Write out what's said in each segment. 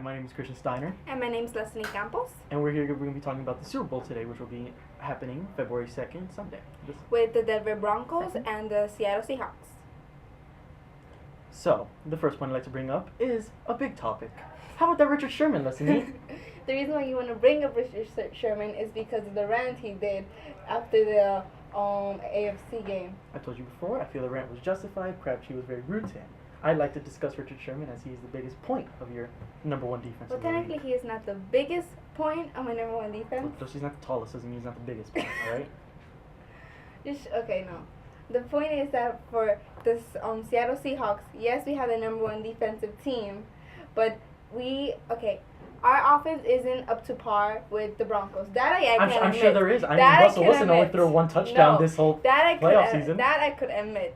My name is Christian Steiner. And my name's Lessenitt Campos. And we're going to be talking about the Super Bowl today, which will be happening February 2nd, Sunday. With the Denver Broncos and the Seattle Seahawks. So, the first point I'd like to bring up is a big topic. How about that Richard Sherman, Lessenitt? The reason why you want to bring up Richard Sherman is because of the rant he did after the AFC game. I told you before, I feel the rant was justified. Crabtree was very rude to him. I'd like to discuss Richard Sherman as he's the biggest point of your number one defense. Well, technically, he is not the biggest point of my number one defense. So he's not the tallest, doesn't mean he's not the biggest point, alright? Okay, no. The point is that for this Seattle Seahawks, yes, we have the number one defensive team, but our offense isn't up to par with the Broncos. That I can admit. I'm sure there is. I mean, Russell Wilson only threw one touchdown this whole playoff season. That I could admit.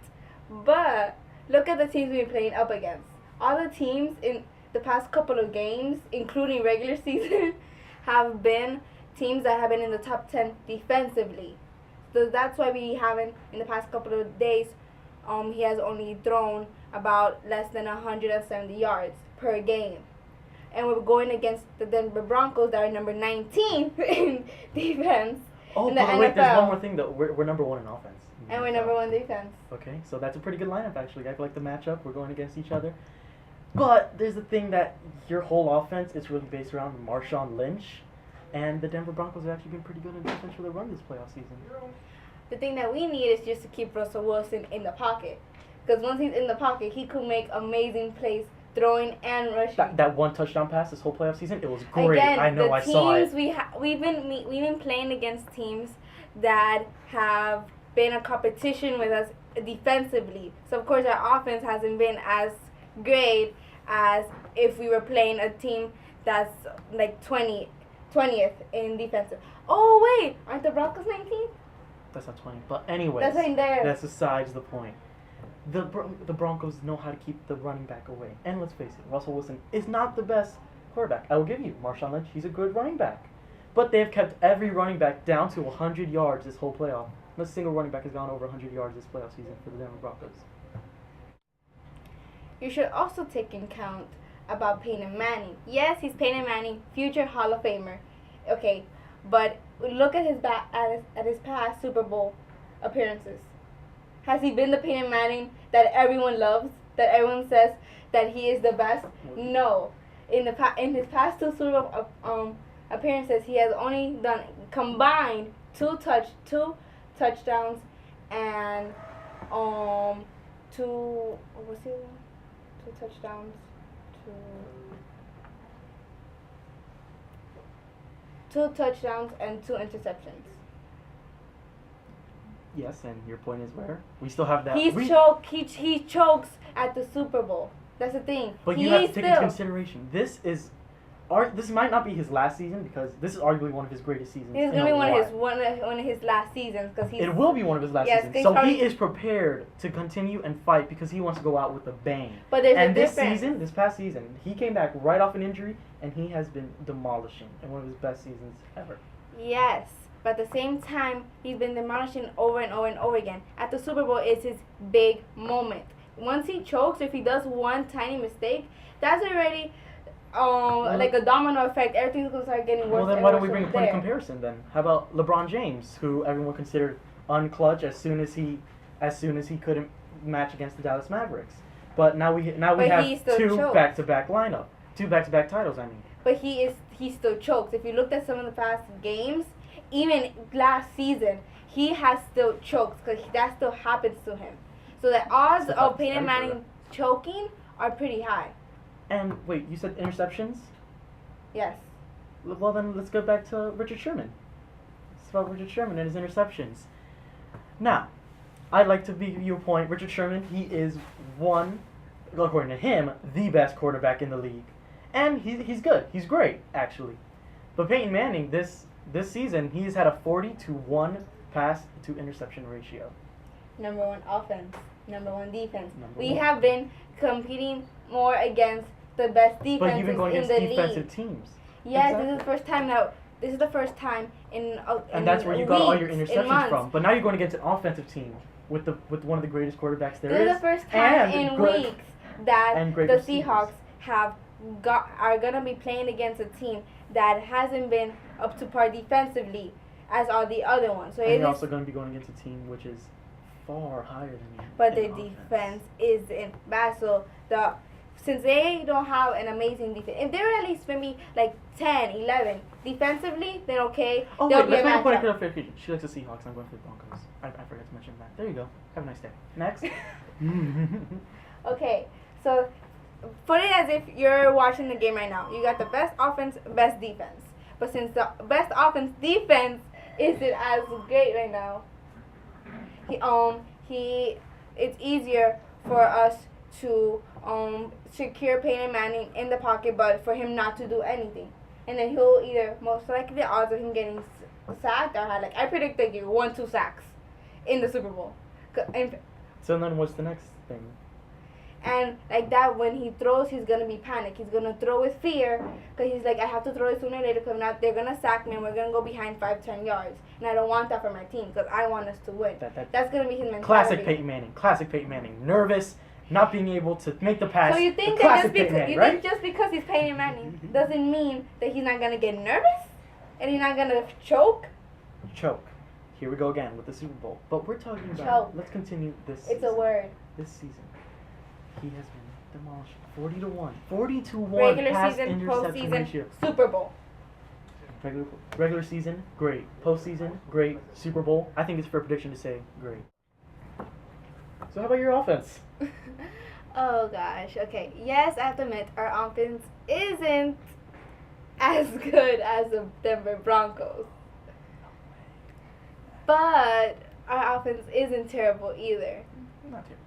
But look at the teams we've been playing up against. All the teams in the past couple of games, including regular season, have been teams that have been in the top 10 defensively. So that's why we haven't, in the past couple of days, he has only thrown about less than 170 yards per game. And we're going against the Denver Broncos that are number 19 in defense. Oh, in the but NFL. wait, there's one more thing though. We're number one in offense. And we're number one defense. Okay, so that's a pretty good lineup actually. I feel like the matchup, we're going against each other. But there's the thing that your whole offense is really based around Marshawn Lynch. And the Denver Broncos have actually been pretty good in defense for the run this playoff season. The thing that we need is just to keep Russell Wilson in the pocket. Because once he's in the pocket, he could make amazing plays throwing and rushing. That one touchdown pass this whole playoff season, it was great. Again, I know, I saw it. We've been playing against teams that have been a competition with us defensively. So of course our offense hasn't been as great as if we were playing a team that's like 20th in defensive. Oh wait, aren't the Broncos 19th? That's not 20. But anyways, that's right there. That's besides the point. The Broncos know how to keep the running back away. And let's face it, Russell Wilson is not the best quarterback. I will give you, Marshawn Lynch, he's a good running back. But they've kept every running back down to 100 yards this whole playoff. Not a single running back has gone over 100 yards this playoff season for the Denver Broncos. You should also take in account about Peyton Manning. Yes, he's Peyton Manning, future Hall of Famer. Okay, but look at his past Super Bowl appearances. Has he been the Peyton Manning that everyone loves? That everyone says that he is the best? No. In his past two Super Bowl appearances, he has only done combined two touchdowns and two touchdowns, two touchdowns and two interceptions. Yes, and your point is where? We still have that. He chokes at the Super Bowl. That's the thing. But you have to take into consideration, this might not be his last season because this is arguably one of his greatest seasons. It's gonna be one of his last seasons because it will be one of his last seasons. So he is prepared to continue and fight because he wants to go out with a bang. But there's a difference. This past season, he came back right off an injury and he has been demolishing in one of his best seasons ever. Yes. But at the same time, he's been demolishing over and over and over again. At the Super Bowl, it's his big moment. Once he chokes, if he does one tiny mistake, that's already like a domino effect. Everything's going to start getting worse. Well, then why don't we bring a point of comparison then? How about LeBron James, who everyone considered unclutch as soon as he couldn't match against the Dallas Mavericks. But now we have two back-to-back titles, I mean. But he still chokes. If you looked at some of the past games, even last season, he has still choked because that still happens to him. So the odds of Peyton Manning choking are pretty high. And wait, you said interceptions? Yes. Well, then let's go back to Richard Sherman. It's about Richard Sherman and his interceptions. Now, I'd like to give you a point. Richard Sherman, he is according to him, the best quarterback in the league. And he's good. He's great, actually. But Peyton Manning, this season, he's had a 40-1 pass to interception ratio. Number one offense, number one defense. We have been competing more against the best defenses in the league. But you've been going against defensive teams. Yes, exactly. This is the first time in and that's where you got all your interceptions from. But now you're going against an offensive team with one of the greatest quarterbacks there is. This is the first time in weeks that the Seahawks have are gonna be playing against a team that hasn't been up to par defensively as all the other ones. So and you're also going to be going against a team which is far higher than you. But their defense isn't bad. So since they don't have an amazing defense, if they're at least maybe like 10, 11 defensively, then okay. Oh they'll wait, be let's a make a point of matchup. clarification. She likes the Seahawks. I'm going for the Broncos. I forgot to mention that. There you go. Have a nice day. Next. Okay, so put it as if you're watching the game right now. You got the best offense, best defense. But since the best offense defense isn't as great right now, it's easier for us to secure Peyton Manning in the pocket, but for him not to do anything. And then he'll either, most likely the odds of him getting sacked are high. Like, I predict they give 1-2 sacks in the Super Bowl. So then what's the next thing? And like that, when he throws, he's going to be panicked. He's going to throw with fear because he's like, I have to throw it sooner or later because if not, they're going to sack me and we're going to go behind 5-10 yards. And I don't want that for my team because I want us to win. That's going to be his mentality. Classic Peyton Manning. Classic Peyton Manning. Nervous, not being able to make the pass. So you think that just because he's Peyton Manning doesn't mean that he's not going to get nervous? And he's not going to choke? Choke. Here we go again with the Super Bowl. But we're talking about, choke. Let's continue this It's season. a word. This season, he has been demolished 40-1. 40-1 Regular pass season, interception postseason, ratio. Super Bowl. Regular season, great. Postseason, great. Super Bowl, I think it's a fair prediction to say great. So how about your offense? Oh gosh, okay. Yes, I have to admit, our offense isn't as good as the Denver Broncos. But our offense isn't terrible either. Not terrible.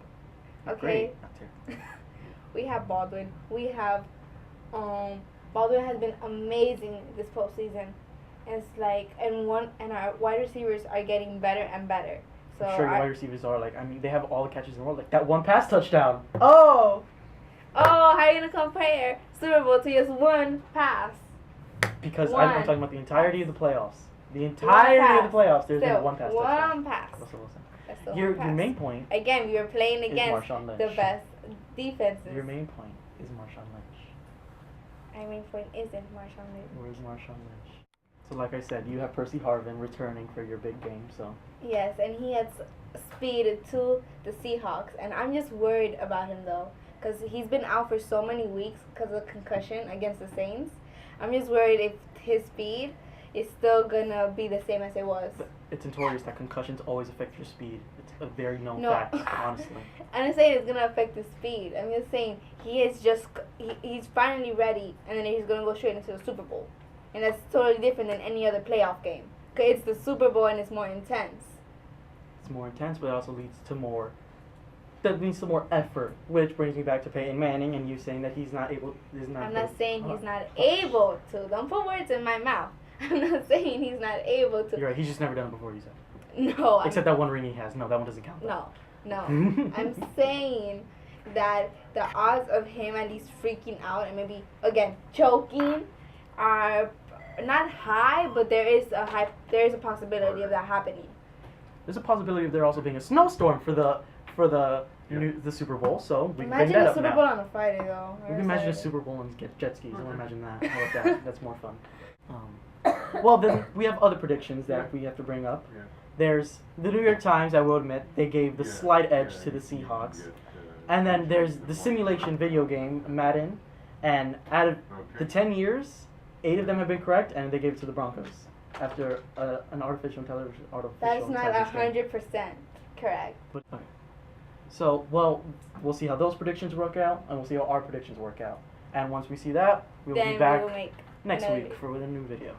Okay. Great. Not terrible. We have Baldwin. We have Baldwin has been amazing this postseason. And it's like and our wide receivers are getting better and better. So I'm sure your wide receivers are they have all the catches in the world. Like that one pass touchdown. Oh, how are you gonna compare Super Bowl to just one pass? Because I'm talking about the entirety of the playoffs. The entirety of the playoffs, there's been one pass touchdown. One pass. Your main point. Again, we were playing against the best defenses. Your main point is Marshawn Lynch. My main point isn't Marshawn Lynch. Where's Marshawn Lynch? So like I said, you have Percy Harvin returning for your big game, so. Yes, and he has speed to the Seahawks, and I'm just worried about him though, because he's been out for so many weeks because of concussion against the Saints. I'm just worried if his speed is still gonna be the same as it was. It's notorious that concussions always affect your speed. It's a very known fact, honestly. I'm not saying it's gonna affect his speed. I'm just saying he's finally ready, and then he's gonna go straight into the Super Bowl. And that's totally different than any other playoff game. Cause it's the Super Bowl and it's more intense. It's more intense, but it also leads to more. That leads to more effort, which brings me back to Peyton Manning and you saying that he's not able. I'm not saying he's not able to. Don't put words in my mouth. I'm not saying he's not able to. You're right. He's just never done it before. You said. No. Except that one ring he has. No, that one doesn't count. No. I'm saying that the odds of him at least freaking out and maybe again choking are not high, but there is a possibility of that happening. There's a possibility of there also being a snowstorm for the Super Bowl, so we can imagine that a up Super now. Bowl on a Friday though. We can imagine a Super Bowl and get jet skis. I want to imagine that. How about that? That's more fun. Well, then we have other predictions that we have to bring up. There's the New York Times. I will admit they gave the slight edge to the Seahawks, and then there's the simulation video game Madden, and out of the 10 years, 8 of them have been correct, and they gave it to the Broncos after an artificial intelligence. That's not 100% correct. But, okay. So, well, we'll see how those predictions work out, and we'll see how our predictions work out. And once we see that, we'll be back next week for a new video.